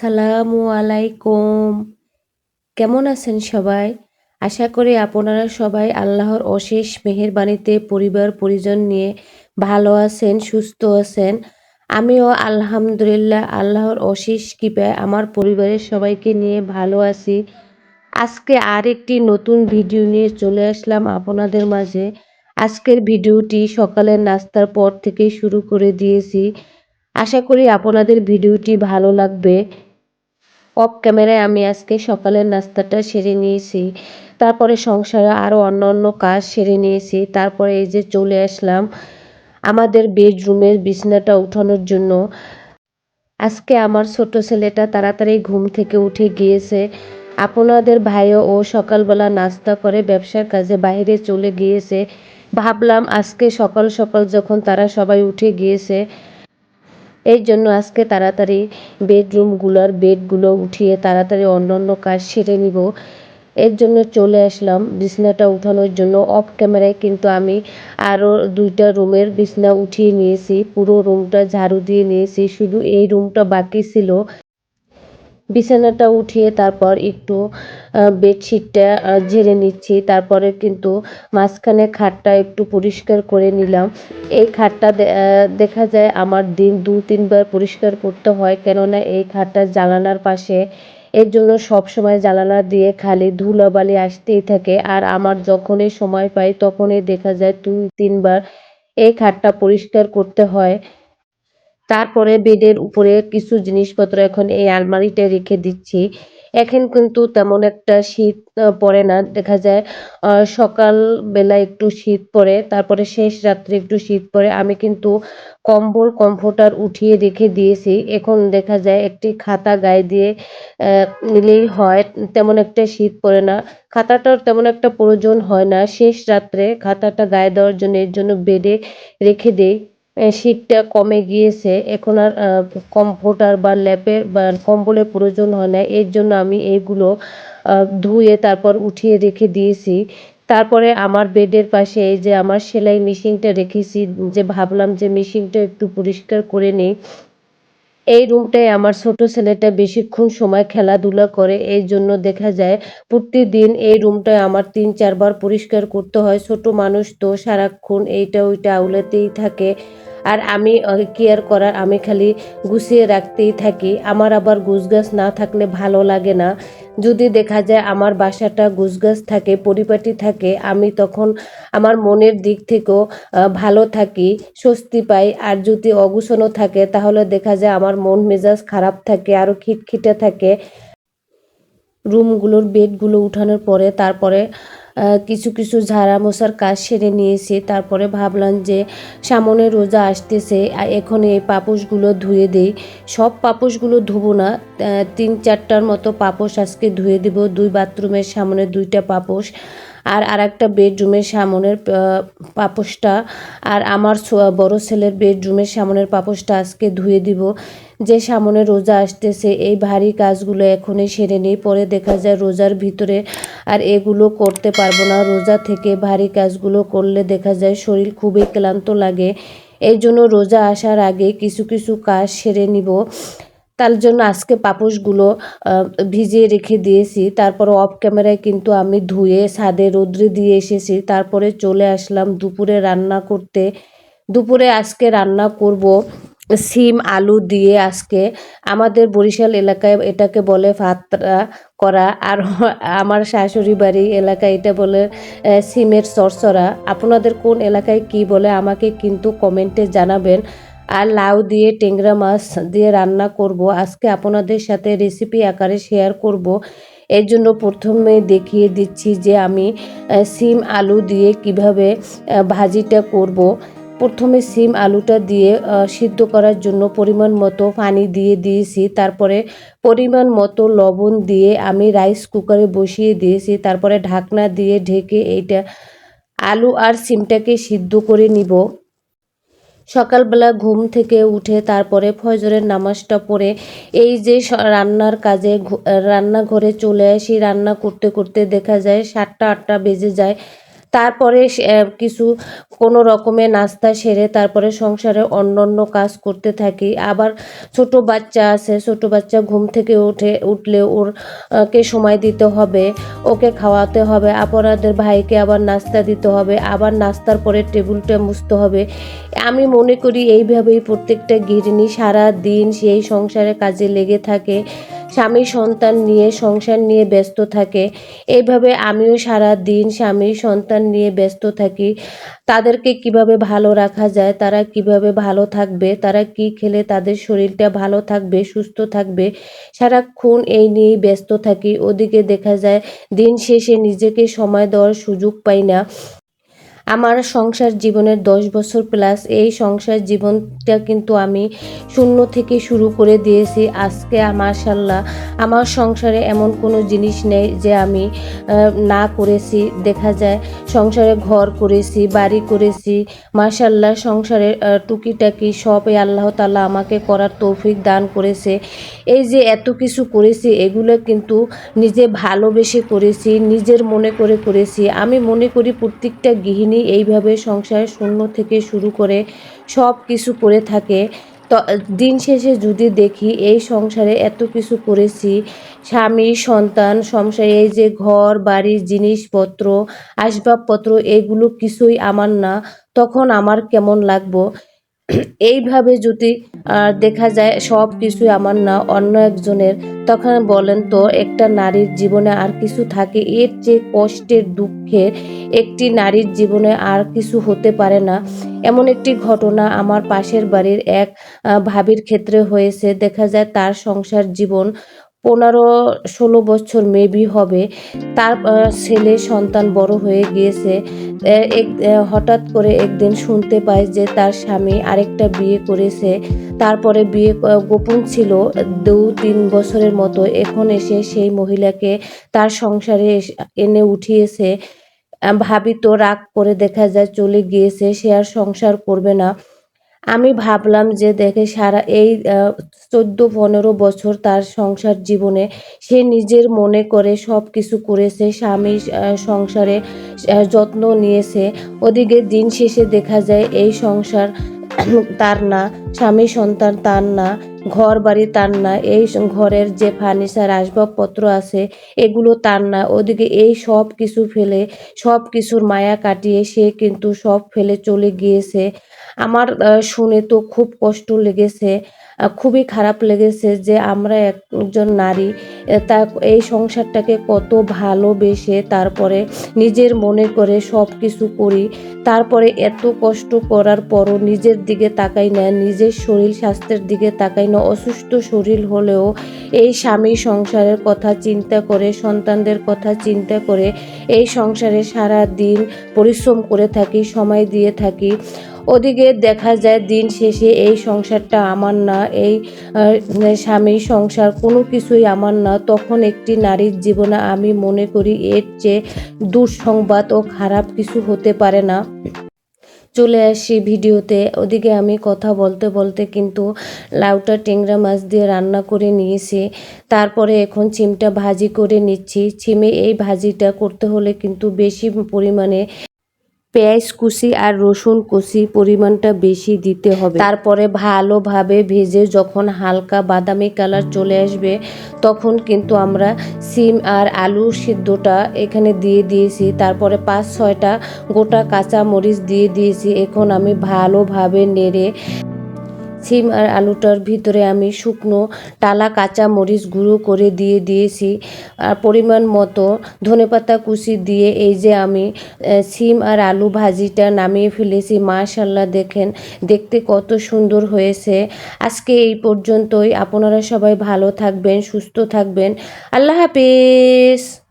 আসসালামু আলাইকুম। কেমন আছেন সবাই? আশা করি আপনারা সবাই আল্লাহর অশেষ মেহেরবানিতে পরিবার পরিজন নিয়ে ভালো আছেন, সুস্থ আছেন। আমিও আলহামদুলিল্লাহ আল্লাহর অশেষ কৃপায় আমার পরিবারের সবাইকে নিয়ে ভালো আছি। আজকে আরেকটি নতুন ভিডিও নিয়ে চলে আসলাম আপনাদের মাঝে। আজকের ভিডিওটি সকালের নাস্তার পর থেকেই শুরু করে দিয়েছি। আশা করি আপনাদের ভিডিওটি ভালো লাগবে। অফ ক্যামেরায় আমি আজকে সকালের নাস্তাটা সেরে নিয়েছি। তারপরে সংসারে আরও অন্য কাজ সেরে নিয়েছি। তারপরে এই যে চলে আসলাম আমাদের বেডরুমের বিছানাটা উঠানোর জন্য। আজকে আমার ছোট ছেলেটা তাড়াতাড়ি ঘুম থেকে উঠে গিয়েছে। আপনাদের ভাইও ও সকালবেলা নাস্তা করে ব্যবসার কাজে বাইরে চলে গিয়েছে। ভাবলাম আজকে সকাল সকাল যখন তারা সবাই উঠে গিয়েছে, এই জন্য আজকে তাড়াতাড়ি বেডগুলো উঠিয়ে তাড়াতাড়ি অন্য কাজ সেরে নিব। এর জন্য চলে আসলাম বিছানাটা উঠানোর জন্য। অফ ক্যামেরায় কিন্তু আমি আরও 2টা রুমের বিছানা উঠিয়ে নিয়েছি। পুরো রুমটা ঝাড়ু দিয়ে নিয়েছি, শুধু এই রুমটা বাকি ছিল। বিছানাটা উঠিয়ে তারপর একটু বেডশিটটা ঝেড়ে নিচ্ছি। তারপরে কিন্তু মাঝখানে খাটটা একটু পরিষ্কার করে নিলাম। এই খাটটা দেখা যায় আমার দিন 2-3 বার পরিষ্কার করতে হয়, কেননা এই খাটটা জানালার পাশে। এর জন্য সবসময় জানালা দিয়ে খালি ধুলাবালি আসতেই থাকে। আর আমার যখনই সময় পাই তখনই দেখা যায় 2-3 বার এই খাটটা পরিষ্কার করতে হয়। তারপরে বেডের উপরে কিছু জিনিসপত্র এখন এই আলমারিতে রেখে দিচ্ছি। এখন কিন্তু তেমন একটা শীত পড়ে না। দেখা যায় সকাল বেলা একটু শীত পড়ে, তারপরে শেষ রাত্রে একটু শীত পড়ে। আমি কিন্তু কম্বল কমফোর্টার উঠিয়ে রেখে দিয়েছি। এখন দেখা যায় একটি খাতা গায়ে দিয়ে নিলেই হয়, তেমন একটা শীত পড়ে না। খাতাটার তেমন একটা প্রয়োজন হয় না। শেষ রাত্রে খাতাটা গায়ে দেওয়ার জন্য এর জন্য বেডে রেখে দেই। শীতটা কমে গিয়েছে, এখন আর কমফোর্টার বা ল্যাপের বা কম্বলের প্রয়োজন হয় না। এর জন্য আমি এইগুলো ধুয়ে তারপর উঠিয়ে রেখে দিয়েছি। তারপরে আমার বেডের পাশে এই যে আমার সেলাই মেশিনটা রেখেছি, যে ভাবলাম যে মেশিনটা একটু পরিষ্কার করে নিই। এই রুমটায় আমার ছোট ছেলেটা বেশিক্ষণ সময় খেলাধুলা করে, এই জন্য দেখা যায় প্রতিদিন এই রুমটায় আমার 3-4 বার পরিষ্কার করতে হয়। ছোট মানুষ তো সারাক্ষণ এইটা ওইটা আউলাতেই থাকে। আর আমি কেয়ার করার, আমি খালি গুছিয়ে রাখতেই থাকি। আমার আবার গোছগাছ না থাকলে ভালো লাগে না। যদি দেখা যায় আমার বাসাটা গোছগাছ থাকে, পরিপাটি থাকে, আমি তখন আমার মনের দিক থেকেও ভালো থাকি, স্বস্তি পাই। আর যদি অগুছানো থাকে তাহলে দেখা যায় আমার মন মেজাজ খারাপ থাকে, আরও খিটখিটে থাকে। বেডগুলো উঠানোর পরে তারপরে কিছু ঝাড়া মোছার কাজ সেরে নিয়েছি। তারপরে ভাবলাম যে সামনে রোজা আসতেছে, এখন এই পাপোশগুলো ধুয়ে দেই। সব পাপোশগুলো ধুবো না, 3-4টার মতো পাপোশ আজকে ধুয়ে দেব। 2 বাথরুমের সামনে 2টা পাপোশ, আর আরেকটা বেডরুমের সামনের পাপোশটা, আর আমার বড় ছেলের বেডরুমের সামনের পাপোশটা আজকে ধুয়ে দিব। যে সামনে রোজা আসতেছে, এই ভারী কাজগুলো এখনই সেরে নিই, পরে দেখা যায় রোজার ভিতরে আর এগুলো করতে পারবো না। রোজা থেকে ভারী কাজগুলো করলে দেখা যায় শরীর খুবই ক্লান্ত লাগে। এই জন্য রোজা আসার আগে কিছু কাজ সেরে নিব। তার জন্য আজকে পাপোশগুলো ভিজিয়ে রেখে দিয়েছি। তারপর অফ ক্যামেরায় কিন্তু আমি ধুয়ে ছাদে রোদ্রে দিয়ে এসেছি। তারপরে চলে আসলাম দুপুরে রান্না করতে। দুপুরে আজকে রান্না করব সিম আলু দিয়ে। আজকে আমাদের বরিশাল এলাকায় এটাকে বলে ভাতরা করা, আর আমার শাশুড়ি বাড়ি এলাকায় এটা বলে সিমের চরচরা। আপনাদের কোন এলাকায় কি বলে আমাকে কিন্তু কমেন্টে জানাবেন। আর লাউ দিয়ে টেংরা মাছ দিয়ে রান্না করব আজকে, আপনাদের সাথে রেসিপি আকারে শেয়ার করব। এর জন্য প্রথমে দেখিয়ে দিচ্ছি যে আমি সিম আলু দিয়ে কিভাবে ভাজিটা করব। প্রথমে সিম আলুটা দিয়ে সিদ্ধ করার জন্য পরিমাণ মতো পানি দিয়ে দিয়েছি। তারপরে পরিমাণ মতো লবণ দিয়ে আমি রাইস কুকারে বসিয়ে দিয়েছি। তারপরে ঢাকনা দিয়ে ঢেকে এইটা আলু আর সিমটাকে সিদ্ধ করে নিব। সকালবেলা ঘুম থেকে উঠে তারপরে ফজরের নামাজটা পড়ে এই যে রান্নার কাজে রান্নাঘরে চলে আসি। রান্না করতে করতে দেখা যায় 7টা 8টা বেজে যায়। তারপরে কিছু কোনো রকমে নাস্তা সেরে তারপরে সংসারে অন্যান্য কাজ করতে থাকি। আবার ছোট বাচ্চা আছে, ছোট বাচ্চা ঘুম থেকে উঠলে ওর কে সময় দিতে হবে, ওকে খাওয়াতে হবে, আপনাদের ভাইকে আবার নাস্তা দিতে হবে, আবার নাস্তার পরে টেবিলটা মুছতে হবে। আমি মনে করি এইভাবেই প্রত্যেকটা গৃহিণী সারা দিন সেই সংসারের কাজে লেগে থাকে, স্বামী সন্তান নিয়ে সংসার নিয়ে ব্যস্ত থাকে। এইভাবে আমিও সারা দিন স্বামী সন্তান নিয়ে ব্যস্ত থাকি। তাদেরকে কিভাবে ভালো রাখা যায়, তারা কিভাবে ভালো থাকবে, তারা কি খেলে তাদের শরীরটা ভালো থাকবে, সুস্থ থাকবে, সারাক্ষণ এই নিয়েই ব্যস্ত থাকি। ওদিকে দেখা যায় দিন শেষে নিজেকে সময় দেওয়ার সুযোগ পাই না। আমার সংসার জীবনের 10 বছর প্লাস এই সংসার জীবনটা কিন্তু আমি শূন্য থেকে শুরু করে দিয়েছি। আজকে মাশাআল্লাহ আমার সংসারে এমন কোনো জিনিস নেই যে আমি না করেছি। দেখা যায় সংসারে ঘর করেছি, বাড়ি করেছি, মাশাআল্লাহ সংসারের টুকিটাকি সবই আল্লাহ তাআলা আমাকে করার তৌফিক দান করেছে। এই যে এত কিছু করেছি এগুলো কিন্তু নিজে ভালোবেসে করেছি, নিজের মনে করে করেছি। আমি মনে করি প্রত্যেকটা গৃহিণী এইভাবে সংসার শূন্য থেকে শুরু করে সব কিছু করে থাকে। তো দিন শেষে যদি দেখি এই সংসারে এত কিছু করেছি, স্বামী সন্তান সংসারে এই যে ঘর বাড়ি জিনিসপত্র আসবাবপত্র এগুলো কিছুই আমার না, তখন আমার কেমন লাগবো? এইভাবে যদি দেখা যায় সব কিছুই আমার না অন্য একজনের, তখন বলেন তো একটা নারীর জীবনে আর কিছু থাকে? এর চেয়ে কষ্টের দুঃখের একটি নারীর জীবনে আর কিছু হতে পারে না। এমন একটি ঘটনা আমার পাশের বাড়ির এক ভাবির ক্ষেত্রে হয়েছে। দেখা যায় তার সংসার জীবন 15-16 বছর মেবি হবে। তার ছেলে সন্তান বড় হয়ে গিয়েছে। হঠাৎ করে একদিন শুনতে পায় যে তার স্বামী আরেকটা বিয়ে করেছে। তারপরে বিয়ে গোপন ছিল 2-3 বছরের মতো। এখন এসে সেই মহিলাকে তার সংসারে এনে উঠিয়েছে। ভাবি তো রাগ করে দেখা যায় চলে গিয়েছে, সে আর সংসার করবে না। আমি ভাবলাম যে দেখে সারা এই 14-15 বছর তার সংসার জীবনে সে নিজের মনে করে সব কিছু করেছে, স্বামী সংসারে যত্ন নিয়েছে। ওদিকে দিন শেষে দেখা যায় এই সংসার তার না, স্বামী সন্তান তার না, ঘর বাড়ি তার না, এই ঘরের যে ফার্নিচার আসবাবপত্র আছে এগুলো তার না। ওদিকে এই সব কিছু ফেলে, সব কিছুর মায়া কাটিয়ে সে কিন্তু সব ফেলে চলে গিয়েছে। আমার শুনে তো খুব কষ্ট লেগেছে, খুবই খারাপ লেগেছে যে আমরা একজন নারী তা এই সংসারটাকে কত ভালোবেসে তারপরে নিজের মনে করে সব কিছু করি, তারপরে এত কষ্ট করার পরও নিজের দিকে তাকাই না, নিজের শরীর স্বাস্থ্যের দিকে তাকাই না। অসুস্থ শরীর হলেও এই স্বামী সংসারের কথা চিন্তা করে, সন্তানদের কথা চিন্তা করে এই সংসারে সারা দিন পরিশ্রম করে থাকি, সময় দিয়ে থাকি। ওদিকে দেখা যায় দিন শেষে এই সংসারটা আমার না, এই স্বামী সংসার কোনো কিছুই আমার না। তখন একটি নারীর জীবনে আমি মনে করি এর চেয়ে দুঃসংবাদ ও খারাপ কিছু হতে পারে না। চলে আসি ভিডিওতে। ওদিকে আমি কথা বলতে বলতে কিন্তু লাউটা ট্যাংরা মাছ দিয়ে রান্না করে নিয়েছি। তারপরে এখন সিমটা ভাজি করে নিচ্ছি। সিমে এই ভাজিটা করতে হলে কিন্তু বেশি পরিমাণে পেঁয়াজ কুচি আর রসুন কুচি পরিমাণটা বেশি দিতে হবে। তারপরে ভালোভাবে ভেজে যখন হালকা বাদামি কালার চলে আসবে তখন কিন্তু আমরা সিম আর আলু সিদ্ধটা এখানে দিয়ে দিয়েছি। তারপরে 5-6টা গোটা কাঁচা মরিচ দিয়ে দিয়েছি। এখন আমি ভালোভাবে নেড়ে সিম আর আলুটার ভিতরে আমি শুকনো টালা কাঁচা মরিচ গুঁড়ো করে দিয়ে দিয়েছি। আর পরিমাণ মতো ধনেপাতা কুচি দিয়ে এই যে আমি সিম আর আলু ভাজিটা নামিয়ে ফেলেছি। মাশাআল্লাহ দেখেন দেখতে কত সুন্দর হয়েছে। আজকে এই পর্যন্তই। আপনারা সবাই ভালো থাকবেন, সুস্থ থাকবেন। আল্লাহ হাফেজ।